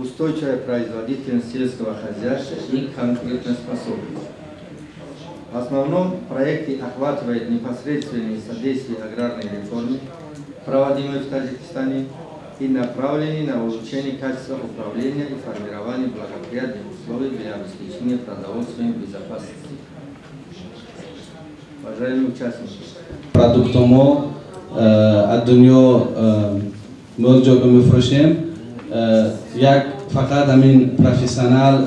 устойчивая производительность сельского хозяйства и конкурентоспособность. В основном проекте охватывает непосредственное содействие аграрной реформе, проводимой в Таджикистане, и направленный на улучшение качества управления и формирование благоприятных условий для обеспечения продовольственной безопасности. Уважаемые участники, продуктомо از دنیا مول جا میفروشیم یک فقط همین پروفسیونال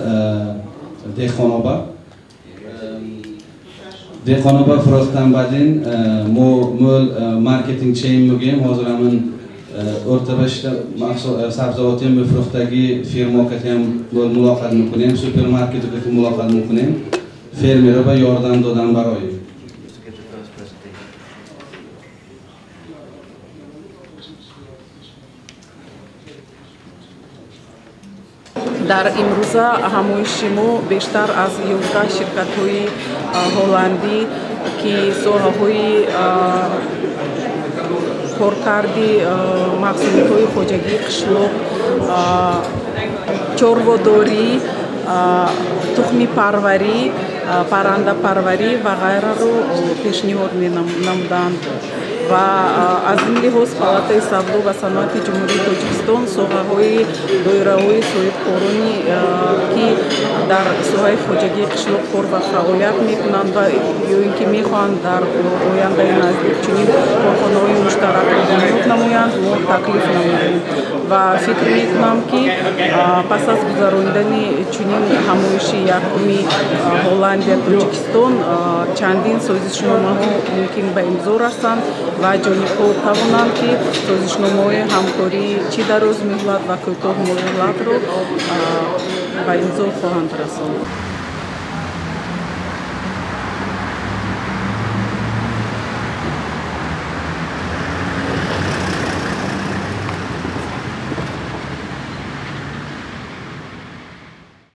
دهخانوبا فروختن بعدین مول مارکتینگ چین میگیم حاضر همین ارتباط سبزیجاتی میفروختگی فیرما که هم ملاقات میکنیم سوپرمارکت که ملاقات میکنیم فرمرها با یاردم دادن برای дар имрӯза ҳамоиши мо бештар аз 11 ширкатҳои ҳолландӣ ки соҳаҳои коркарди маҳсулотҳои хоҷагии қишлоқ, чорводорӣ, тухми парварӣ, паррандапарварӣ ва ғайраро пешниҳод менамуданд. ва аз ин лиҳоз палатаи савдо ва саноати ҷумҳурии Тоҷикистон соҳаҳои доираҳои соҳибкорони ки дар соҳаи хоҷагии қишлоқ кор ва фаъолият мекунанд ва ё ин ки мехоҳанд дар ояндаи наздик чунин корхонаҳои муштаракро бунёд намоянд, мо таклиф намудем ва фикр мекунам ки пас аз гузарондани чунин ҳамоиши якуми Ҳолландия Тоҷикистон чандин созишномаҳо мумкин ба имзо расанд ва ҷонибҳо тавонанд ки созишномаҳои ҳамкории чӣ дарозмуҳлат ва кӯтоҳмуҳлатро ба имзо хоҳанд расонд.